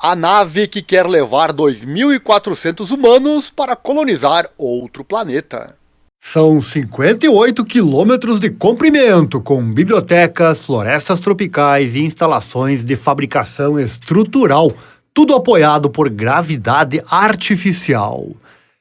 A nave que quer levar 2.400 humanos para colonizar outro planeta. São 58 quilômetros de comprimento, com bibliotecas, florestas tropicais e instalações de fabricação estrutural, tudo apoiado por gravidade artificial.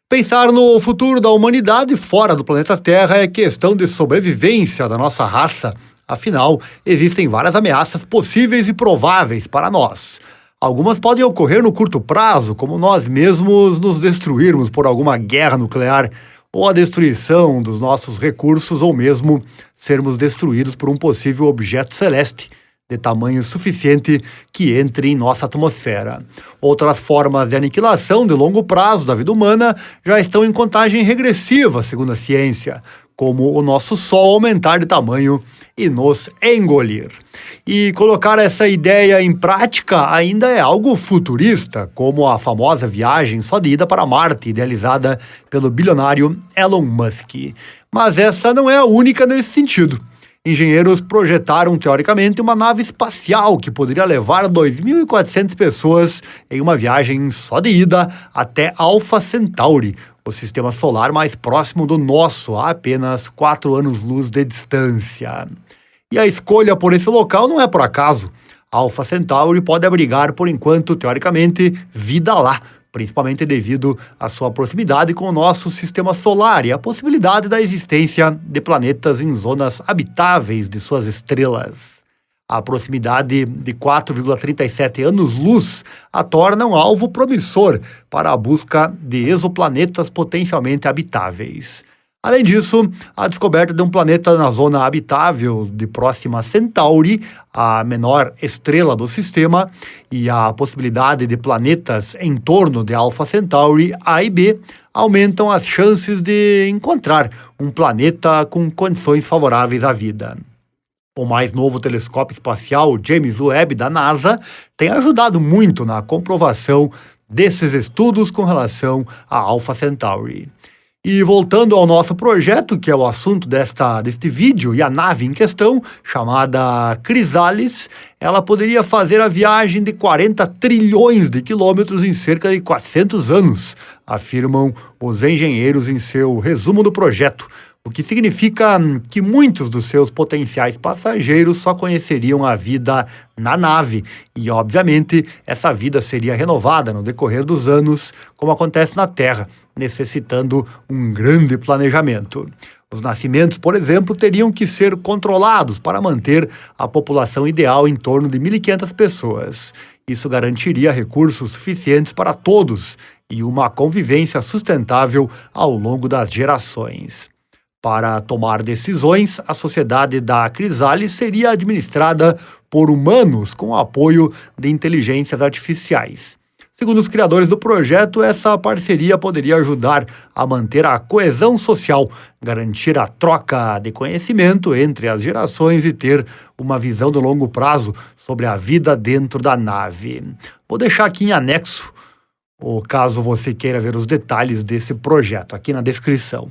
Pensar no futuro da humanidade fora do planeta Terra é questão de sobrevivência da nossa raça. Afinal, existem várias ameaças possíveis e prováveis para nós. Algumas podem ocorrer no curto prazo, como nós mesmos nos destruirmos por alguma guerra nuclear, ou a destruição dos nossos recursos, ou mesmo sermos destruídos por um possível objeto celeste de tamanho suficiente que entre em nossa atmosfera. Outras formas de aniquilação de longo prazo da vida humana já estão em contagem regressiva, segundo a ciência, como o nosso Sol aumentar de tamanho e nos engolir. E colocar essa ideia em prática ainda é algo futurista, como a famosa viagem só de ida para Marte, idealizada pelo bilionário Elon Musk. Mas essa não é a única nesse sentido. Engenheiros projetaram, teoricamente, uma nave espacial que poderia levar 2.400 pessoas em uma viagem só de ida até Alpha Centauri, o sistema solar mais próximo do nosso, a apenas 4 anos-luz de distância. E a escolha por esse local não é por acaso. Alpha Centauri pode abrigar, por enquanto, teoricamente, vida lá, principalmente devido à sua proximidade com o nosso sistema solar e a possibilidade da existência de planetas em zonas habitáveis de suas estrelas. A proximidade de 4,37 anos-luz a torna um alvo promissor para a busca de exoplanetas potencialmente habitáveis. Além disso, a descoberta de um planeta na zona habitável de Próxima Centauri, a menor estrela do sistema, e a possibilidade de planetas em torno de Alpha Centauri A e B aumentam as chances de encontrar um planeta com condições favoráveis à vida. O mais novo telescópio espacial James Webb da NASA tem ajudado muito na comprovação desses estudos com relação a Alpha Centauri. E voltando ao nosso projeto, que é o assunto deste vídeo, e a nave em questão, chamada Chrysalis, ela poderia fazer a viagem de 40 trilhões de quilômetros em cerca de 400 anos, afirmam os engenheiros em seu resumo do projeto, o que significa que muitos dos seus potenciais passageiros só conheceriam a vida na nave, e obviamente essa vida seria renovada no decorrer dos anos, como acontece na Terra, necessitando um grande planejamento. Os nascimentos, por exemplo, teriam que ser controlados para manter a população ideal em torno de 1.500 pessoas. Isso garantiria recursos suficientes para todos e uma convivência sustentável ao longo das gerações. Para tomar decisões, a sociedade da Chrysalis seria administrada por humanos com o apoio de inteligências artificiais. Segundo os criadores do projeto, essa parceria poderia ajudar a manter a coesão social, garantir a troca de conhecimento entre as gerações e ter uma visão de longo prazo sobre a vida dentro da nave. Vou deixar aqui em anexo, ou caso você queira ver os detalhes desse projeto, aqui na descrição.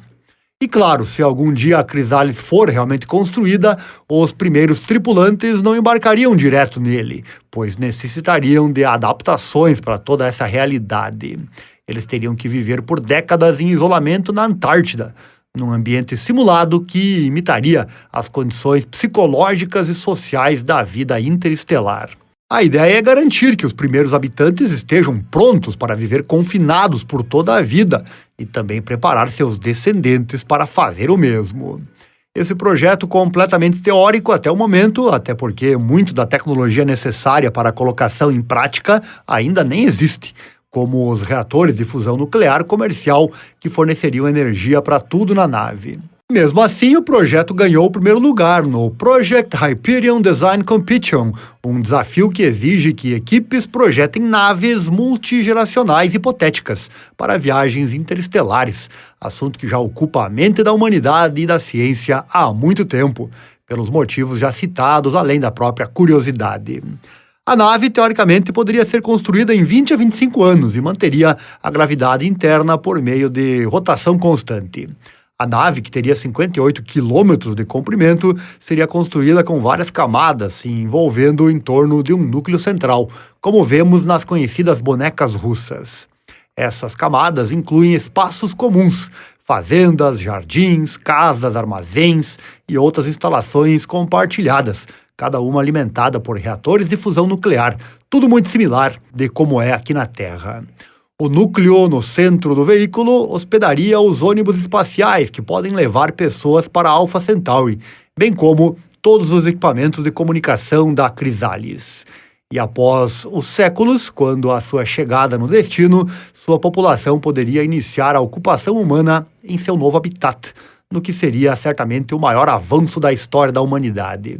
E claro, se algum dia a Chrysalis for realmente construída, os primeiros tripulantes não embarcariam direto nele, pois necessitariam de adaptações para toda essa realidade. Eles teriam que viver por décadas em isolamento na Antártida, num ambiente simulado que imitaria as condições psicológicas e sociais da vida interestelar. A ideia é garantir que os primeiros habitantes estejam prontos para viver confinados por toda a vida e também preparar seus descendentes para fazer o mesmo. Esse projeto completamente teórico até o momento, até porque muito da tecnologia necessária para a colocação em prática ainda nem existe, como os reatores de fusão nuclear comercial que forneceriam energia para tudo na nave. Mesmo assim, o projeto ganhou o primeiro lugar no Project Hyperion Design Competition, um desafio que exige que equipes projetem naves multigeracionais hipotéticas para viagens interestelares, assunto que já ocupa a mente da humanidade e da ciência há muito tempo, pelos motivos já citados, além da própria curiosidade. A nave, teoricamente, poderia ser construída em 20 a 25 anos e manteria a gravidade interna por meio de rotação constante. A nave, que teria 58 quilômetros de comprimento, seria construída com várias camadas, envolvendo em torno de um núcleo central, como vemos nas conhecidas bonecas russas. Essas camadas incluem espaços comuns, fazendas, jardins, casas, armazéns e outras instalações compartilhadas, cada uma alimentada por reatores de fusão nuclear, tudo muito similar de como é aqui na Terra. O núcleo no centro do veículo hospedaria os ônibus espaciais que podem levar pessoas para Alpha Centauri, bem como todos os equipamentos de comunicação da Chrysalis. E após os séculos, quando a sua chegada no destino, sua população poderia iniciar a ocupação humana em seu novo habitat, no que seria certamente o maior avanço da história da humanidade.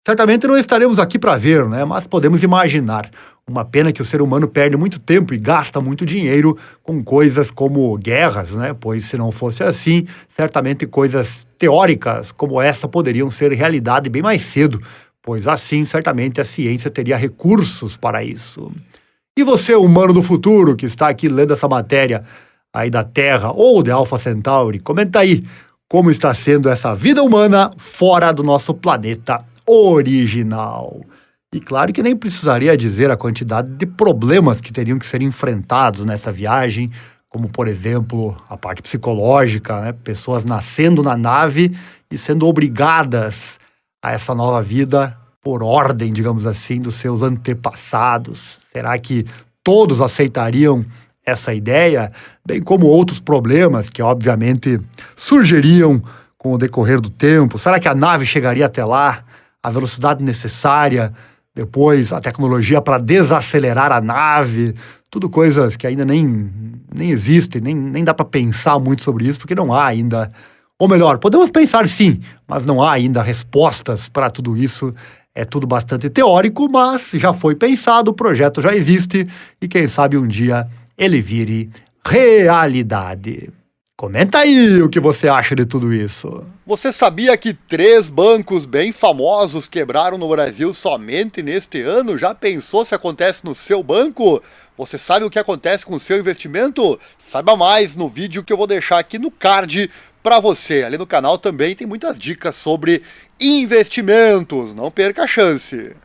Certamente não estaremos aqui para ver, né? Mas podemos imaginar. Uma pena que o ser humano perde muito tempo e gasta muito dinheiro com coisas como guerras, né? Pois se não fosse assim, certamente coisas teóricas como essa poderiam ser realidade bem mais cedo, pois assim certamente a ciência teria recursos para isso. E você, humano do futuro, que está aqui lendo essa matéria aí da Terra ou de Alpha Centauri, comenta aí como está sendo essa vida humana fora do nosso planeta original. E claro que nem precisaria dizer a quantidade de problemas que teriam que ser enfrentados nessa viagem, como, por exemplo, a parte psicológica, né? Pessoas nascendo na nave e sendo obrigadas a essa nova vida por ordem, digamos assim, dos seus antepassados. Será que todos aceitariam essa ideia? Bem como outros problemas que, obviamente, surgiriam com o decorrer do tempo. Será que a nave chegaria até lá? A velocidade necessária? Depois, a tecnologia para desacelerar a nave, tudo coisas que ainda nem existem, nem dá para pensar muito sobre isso, porque não há ainda, ou melhor, podemos pensar sim, mas não há ainda respostas para tudo isso. É tudo bastante teórico, mas já foi pensado, o projeto já existe, e quem sabe um dia ele vire realidade. Comenta aí o que você acha de tudo isso. Você sabia que 3 bancos bem famosos quebraram no Brasil somente neste ano? Já pensou se acontece no seu banco? Você sabe o que acontece com o seu investimento? Saiba mais no vídeo que eu vou deixar aqui no card para você. Ali no canal também tem muitas dicas sobre investimentos. Não perca a chance.